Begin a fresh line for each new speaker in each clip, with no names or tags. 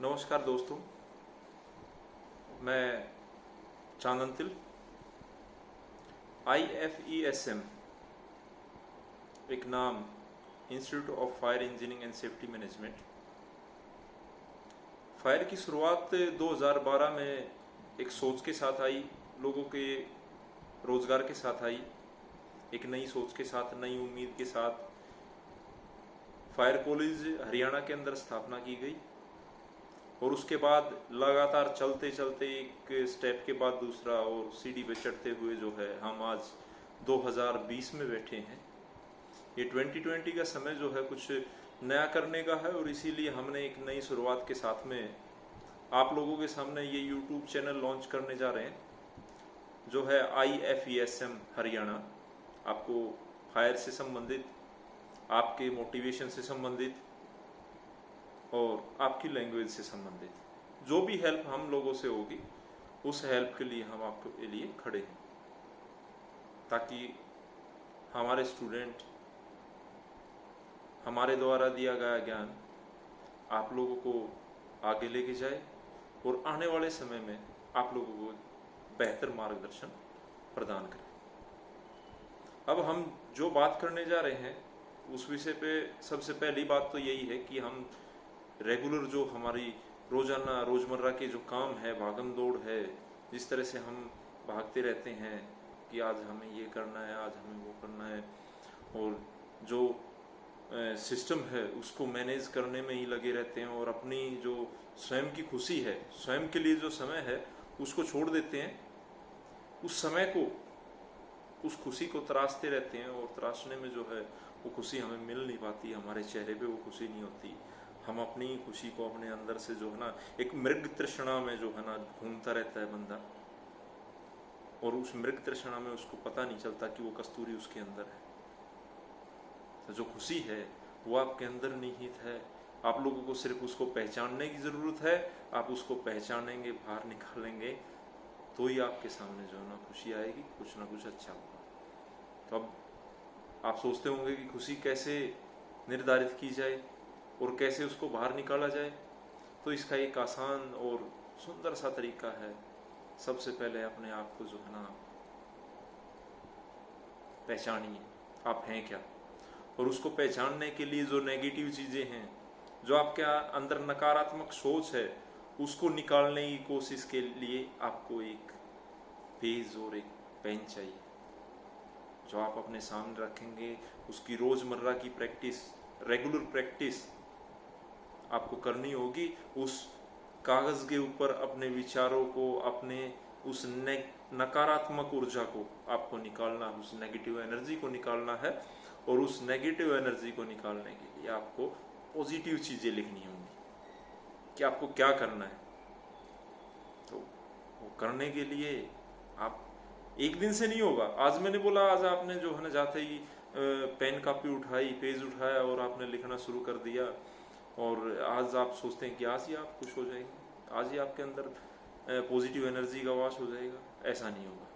नमस्कार दोस्तों, मैं चांदन तिल IFESM एक नाम institute of fire engineering and safety management. Fire की शुरुआत 2012 में एक सोच के साथ आई, लोगों के रोजगार के साथ आई, एक नई सोच के साथ, नई उम्मीद के साथ फायर कॉलेज हरियाणा के अंदर स्थापना की गई और उसके बाद लगातार चलते चलते एक स्टेप के बाद दूसरा और सीढ़ी पे चढ़ते हुए जो है हम आज 2020 में बैठे हैं। ये 2020 का समय जो है कुछ नया करने का है और इसीलिए हमने एक नई शुरुआत के साथ में आप लोगों के सामने ये YouTube चैनल लॉन्च करने जा रहे हैं जो है IFESM हरियाणा। आपको फायर से संबंधित, आपके मोटिवेशन से संबंधित और आपकी लैंग्वेज से संबंधित जो भी हेल्प हम लोगों से होगी उस हेल्प के लिए हम आपके लिए खड़े हैं, ताकि हमारे स्टूडेंट हमारे द्वारा दिया गया ज्ञान आप लोगों को आगे लेके जाए और आने वाले समय में आप लोगों को बेहतर मार्गदर्शन प्रदान करें। अब हम जो बात करने जा रहे हैं उस विषय पे सबसे पहली बात तो यही है कि हम रेगुलर जो हमारी रोज़मर्रा के जो काम है, भागम दौड़ है, जिस तरह से हम भागते रहते हैं कि आज हमें ये करना है, आज हमें वो करना है, और जो सिस्टम है उसको मैनेज करने में ही लगे रहते हैं और अपनी जो स्वयं की खुशी है, स्वयं के लिए जो समय है उसको छोड़ देते हैं। उस समय को, उस खुशी को तराशते रहते हैं और तराशने में जो है वो खुशी हमें मिल नहीं पाती, हमारे चेहरे पे वो खुशी नहीं होती। हम अपनी खुशी को अपने अंदर से जो है ना एक मृग तृष्णा में जो है ना घूमता रहता है बंदा, और उस मृग तृष्णा में उसको पता नहीं चलता कि वो कस्तूरी उसके अंदर है। तो जो खुशी है वो आपके अंदर निहित है, आप लोगों को सिर्फ उसको पहचानने की ज़रूरत है। आप उसको पहचानेंगे, बाहर निकालेंगे तो ही आपके सामने जो है ना खुशी आएगी, कुछ ना कुछ अच्छा होगा। तो अब आप सोचते होंगे कि खुशी कैसे निर्धारित की जाए और कैसे उसको बाहर निकाला जाए, तो इसका एक आसान और सुंदर सा तरीका है। सबसे पहले अपने आप को जो है ना पहचानिए, आप हैं क्या, और उसको पहचानने के लिए जो नेगेटिव चीज़ें हैं, जो आपके अंदर नकारात्मक सोच है, उसको निकालने की कोशिश के लिए आपको एक पेज और एक पेन चाहिए जो आप अपने सामने रखेंगे। उसकी रोज़मर्रा की प्रैक्टिस, रेगुलर प्रैक्टिस आपको करनी होगी। उस कागज़ के ऊपर अपने विचारों को, अपने उस नकारात्मक ऊर्जा को आपको निकालना, उस नेगेटिव एनर्जी को निकालना है, और उस नेगेटिव एनर्जी को निकालने के लिए आपको पॉजिटिव चीज़ें लिखनी होंगी कि आपको क्या करना है। तो वो करने के लिए आप एक दिन से नहीं होगा। आज मैंने बोला, आज आपने जो है ना जाते ही पेन कापी उठाई, पेज उठाया और आपने लिखना शुरू कर दिया, और आज आप सोचते हैं कि आज ही आप खुश हो जाएंगे, आज ही आपके अंदर पॉजिटिव एनर्जी का वाश हो जाएगा। ऐसा नहीं होगा।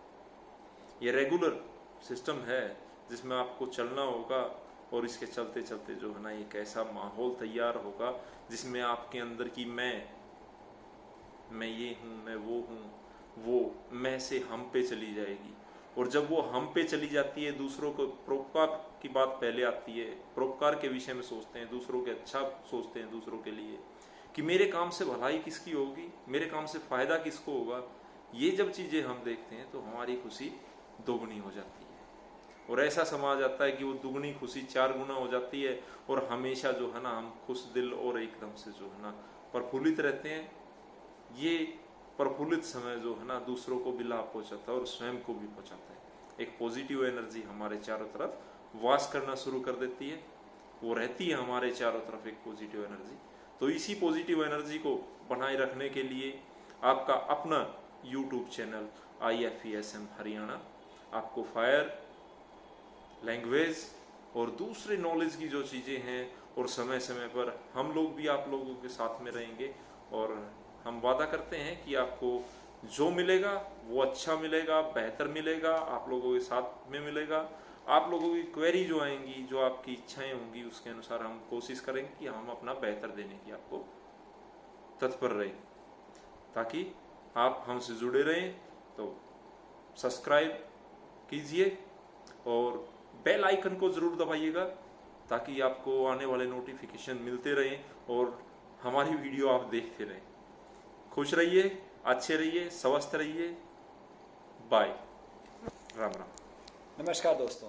ये रेगुलर सिस्टम है जिसमें आपको चलना होगा, और इसके चलते चलते जो है ना एक ऐसा माहौल तैयार होगा जिसमें आपके अंदर की मैं ये हूँ, मैं वो हूँ, वो मैं से हम पे चली जाएगी। और जब वो हम पे चली जाती है, दूसरों को परोपकार की बात पहले आती है, परोपकार के विषय में सोचते हैं, दूसरों के अच्छा सोचते हैं, दूसरों के लिए कि मेरे काम से भलाई किसकी होगी, मेरे काम से फायदा किसको होगा। ये जब चीज़ें हम देखते हैं तो हमारी खुशी दोगुनी हो जाती है, और ऐसा समाज आता है कि वो दुगनी खुशी 4 गुना हो जाती है, और हमेशा जो है ना हम खुश दिल और एकदम से जो है ना प्रफुल्लित रहते हैं। ये प्रफुल्लित समय जो है ना दूसरों को भी लाभ पहुंचाता है और स्वयं को भी पहुंचाता है। एक पॉजिटिव एनर्जी हमारे चारों तरफ वास करना शुरू कर देती है, वो रहती है हमारे चारों तरफ एक पॉजिटिव एनर्जी। तो इसी पॉजिटिव एनर्जी को बनाए रखने के लिए आपका अपना YouTube चैनल IFESM हरियाणा आपको फायर, लैंग्वेज और दूसरे नॉलेज की जो चीज़ें हैं, और समय समय पर हम लोग भी आप लोगों के साथ में रहेंगे, और हम वादा करते हैं कि आपको जो मिलेगा वो अच्छा मिलेगा, बेहतर मिलेगा, आप लोगों के साथ में मिलेगा। आप लोगों की क्वेरी जो आएंगी, जो आपकी इच्छाएं होंगी, उसके अनुसार हम कोशिश करेंगे कि हम अपना बेहतर देने की आपको तत्पर रहें, ताकि आप हमसे जुड़े रहें। तो सब्सक्राइब कीजिए और बेल आइकन को ज़रूर दबाइएगा, ताकि आपको आने वाले नोटिफिकेशन मिलते रहें और हमारी वीडियो आप देखते रहें। खुश रहिए, अच्छे रहिए, स्वस्थ रहिए। बाय। राम राम।
नमस्कार दोस्तों,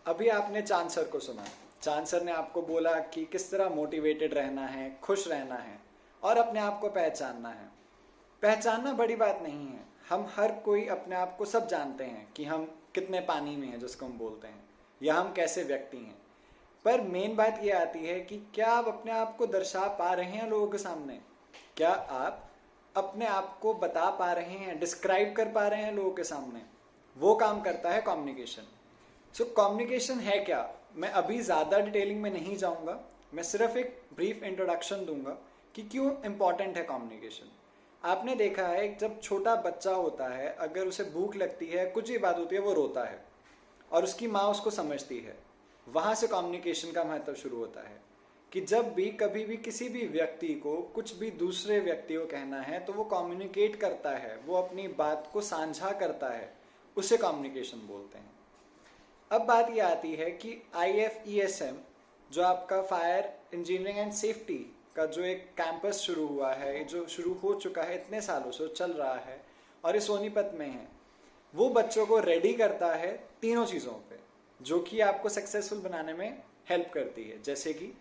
अभी आपने चांद सर को सुना। चांद सर ने आपको बोला कि किस तरह मोटिवेटेड रहना है, खुश रहना है और अपने आप को पहचानना है। पहचानना बड़ी बात नहीं है। हम हर कोई अपने आप को सब जानते हैं कि हम कितने पानी में हैं, जिसको हम बोलते हैं, या हम कैसे व्यक्ति हैं। पर मेन बात ये आती है कि क्या आप अपने आप को दर्शा पा रहे हैं लोगों के सामने? क्या आप अपने आप को बता पा रहे हैं, डिस्क्राइब कर पा रहे हैं लोगों के सामने? वो काम करता है कम्युनिकेशन। सो कम्युनिकेशन है क्या, मैं अभी ज़्यादा डिटेलिंग में नहीं जाऊंगा। मैं सिर्फ एक ब्रीफ इंट्रोडक्शन दूंगा कि क्यों इम्पॉर्टेंट है कम्युनिकेशन। आपने देखा है जब छोटा बच्चा होता है, अगर उसे भूख लगती है, कुछ ही बात होती है, वो रोता है और उसकी माँ उसको समझती है। वहाँ से कम्युनिकेशन का महत्व शुरू होता है कि जब भी कभी भी किसी भी व्यक्ति को कुछ भी दूसरे व्यक्ति को कहना है तो वो कम्युनिकेट करता है, वो अपनी बात को साझा करता है, उसे कम्युनिकेशन बोलते हैं। अब बात ये आती है कि IFESM, जो आपका फायर इंजीनियरिंग एंड सेफ्टी का जो एक कैंपस शुरू हुआ है, जो शुरू हो चुका है, इतने सालों से चल रहा है और ये सोनीपत में है, वो बच्चों को रेडी करता है तीनों चीज़ों पे, जो कि आपको सक्सेसफुल बनाने में हेल्प करती है। जैसे कि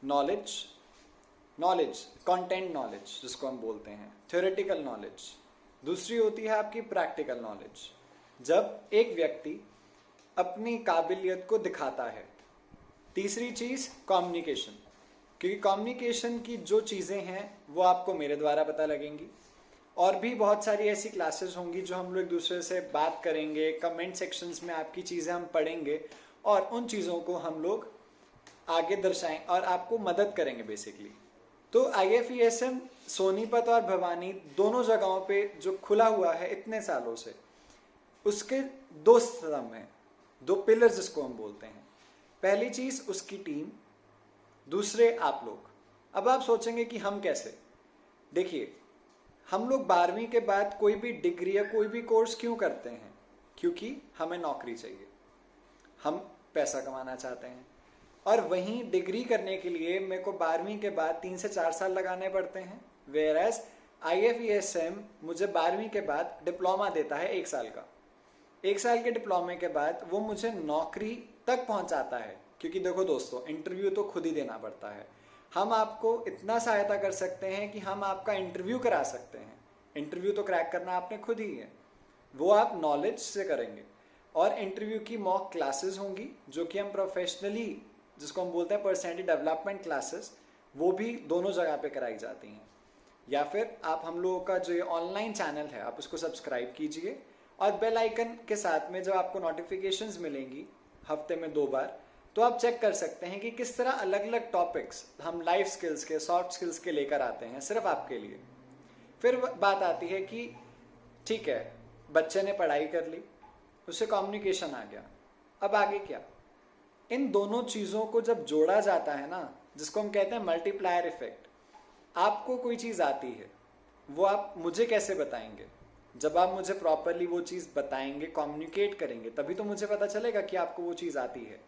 नॉलेज, कंटेंट नॉलेज जिसको हम बोलते हैं, थ्योरेटिकल नॉलेज। दूसरी होती है आपकी प्रैक्टिकल नॉलेज, जब एक व्यक्ति अपनी काबिलियत को दिखाता है। तीसरी चीज़ कम्युनिकेशन, क्योंकि कम्युनिकेशन की जो चीज़ें हैं वो आपको मेरे द्वारा पता लगेंगी, और भी बहुत सारी ऐसी क्लासेस होंगी जो हम लोग एक दूसरे से बात करेंगे, कमेंट सेक्शंस में आपकी चीज़ें हम पढ़ेंगे और उन चीज़ों को हम लोग आगे दर्शाएं और आपको मदद करेंगे बेसिकली। तो IFESM सोनीपत और भवानी दोनों जगहों पे जो खुला हुआ है इतने सालों से, उसके दो स्तंभ हैं, दो पिलर्स जिसको हम बोलते हैं। पहली चीज़ उसकी टीम, दूसरे आप लोग। अब आप सोचेंगे कि हम कैसे? देखिए, हम लोग 12वीं के बाद कोई भी डिग्री या कोई भी कोर्स क्यों करते हैं? क्योंकि हमें नौकरी चाहिए, हम पैसा कमाना चाहते हैं। और वहीं डिग्री करने के लिए मेरे को 12वीं के बाद 3 से 4 साल लगाने पड़ते हैं, वेयरएज IFESM मुझे 12वीं के बाद डिप्लोमा देता है 1 साल का। 1 साल के डिप्लोमे के बाद वो मुझे नौकरी तक पहुंचाता है। क्योंकि देखो दोस्तों, इंटरव्यू तो खुद ही देना पड़ता है। हम आपको इतना सहायता कर सकते हैं कि हम आपका इंटरव्यू करा सकते हैं। इंटरव्यू तो क्रैक करना आपने खुद ही है, वो आप नॉलेज से करेंगे। और इंटरव्यू की मॉक क्लासेस होंगी, जो कि हम प्रोफेशनली, जिसको हम बोलते हैं पर्सनैलिटी डेवलपमेंट क्लासेस, वो भी दोनों जगह पे कराई जाती हैं। या फिर आप हम लोगों का जो ये ऑनलाइन चैनल है, आप उसको सब्सक्राइब कीजिए और बेल आइकन के साथ में जब आपको नोटिफिकेशंस मिलेंगी हफ्ते में 2 बार, तो आप चेक कर सकते हैं कि किस तरह अलग अलग टॉपिक्स हम लाइफ स्किल्स के, सॉफ्ट स्किल्स के लेकर आते हैं सिर्फ आपके लिए। फिर बात आती है कि ठीक है, बच्चे ने पढ़ाई कर ली, उसे कम्युनिकेशन आ गया, अब आगे क्या? इन दोनों चीज़ों को जब जोड़ा जाता है ना, जिसको हम कहते हैं मल्टीप्लायर इफेक्ट। आपको कोई चीज़ आती है, वो आप मुझे कैसे बताएंगे? जब आप मुझे प्रॉपरली वो चीज़ बताएंगे, कम्युनिकेट करेंगे, तभी तो मुझे पता चलेगा कि आपको वो चीज़ आती है।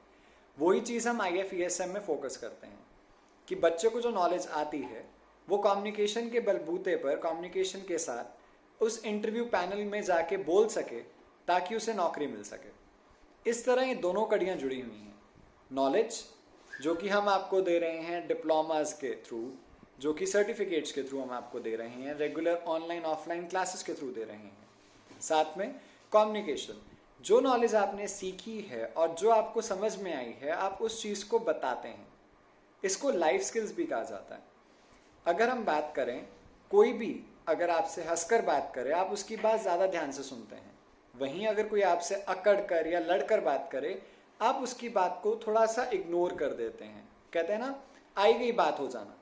वही चीज़ हम IFESM में फोकस करते हैं कि बच्चे को जो नॉलेज आती है वो कम्युनिकेशन के बलबूते पर, कम्युनिकेशन के साथ उस इंटरव्यू पैनल में जाके बोल सके, ताकि उसे नौकरी मिल सके। इस तरह ये दोनों कड़ियाँ जुड़ी हुई हैं। नॉलेज जो कि हम आपको दे रहे हैं डिप्लोमास के थ्रू, जो कि सर्टिफिकेट्स के थ्रू हम आपको दे रहे हैं, रेगुलर ऑनलाइन ऑफलाइन क्लासेस के थ्रू दे रहे हैं। साथ में कम्युनिकेशन, जो नॉलेज आपने सीखी है और जो आपको समझ में आई है, आप उस चीज़ को बताते हैं। इसको लाइफ स्किल्स भी कहा जाता है। अगर हम बात करें, कोई भी अगर आपसे हंसकर बात करे, आप उसकी बात ज़्यादा ध्यान से सुनते हैं। वहीं अगर कोई आपसे अकड़ कर या लड़कर बात करे, आप उसकी बात को थोड़ा सा इग्नोर कर देते हैं। कहते हैं ना, आई गई बात हो जाना,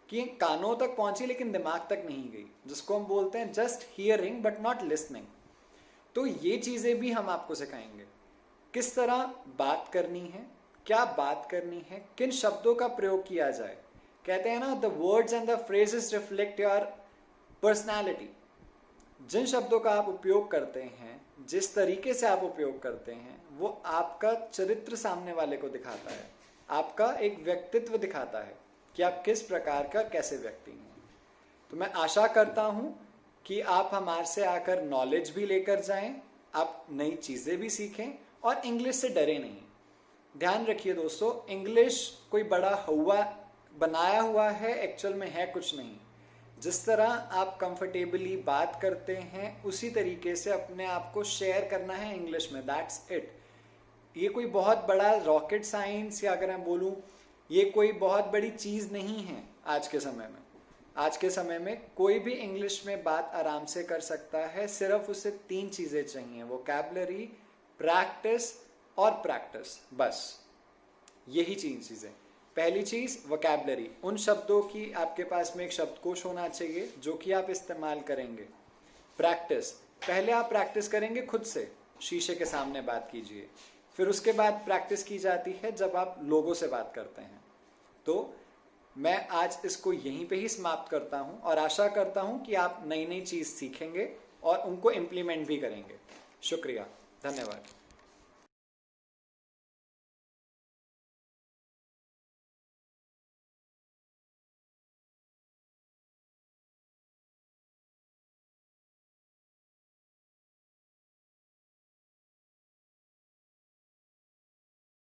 कि कानों तक पहुंची लेकिन दिमाग तक नहीं गई, जिसको हम बोलते हैं just hearing but not listening. तो ये चीज़ें भी हम आपको सिखाएंगे, किस तरह बात करनी है, क्या बात करनी है, किन शब्दों का प्रयोग किया जाए। कहते हैं ना, the words and the phrases reflect your personality, जिन शब्दों का आप उपयोग करते हैं, जिस तरीके से आप उपयोग करते हैं, वो आपका चरित्र सामने वाले को दिखाता है, आपका एक व्यक्तित्व दिखाता है कि आप किस प्रकार का कैसे व्यक्ति हैं। तो मैं आशा करता हूं कि आप हमारे से आकर नॉलेज भी लेकर जाएं, आप नई चीजें भी सीखें और इंग्लिश से डरे नहीं। ध्यान रखिए दोस्तों, इंग्लिश कोई बड़ा हुआ बनाया हुआ है, एक्चुअल में है कुछ नहीं। जिस तरह आप कंफर्टेबली बात करते हैं उसी तरीके से अपने आप को शेयर करना है इंग्लिश में, दैट्स इट। ये कोई बहुत बड़ा रॉकेट साइंस, या अगर मैं बोलूं ये कोई बहुत बड़ी चीज नहीं है आज के समय में। आज के समय में कोई भी इंग्लिश में बात आराम से कर सकता है, सिर्फ उसे 3 चीजें चाहिए, वोकैबुलरी, प्रैक्टिस और प्रैक्टिस, बस यही 3 चीजें। पहली चीज वोकैबुलरी, उन शब्दों की आपके पास में एक शब्दकोश होना चाहिए जो कि आप इस्तेमाल करेंगे। प्रैक्टिस, पहले आप प्रैक्टिस करेंगे खुद से, शीशे के सामने बात कीजिए, फिर उसके बाद प्रैक्टिस की जाती है जब आप लोगों से बात करते हैं। तो मैं आज इसको यहीं पे ही समाप्त करता हूं और आशा करता हूं कि आप नई नई चीज सीखेंगे और उनको इम्प्लीमेंट भी करेंगे। शुक्रिया, धन्यवाद।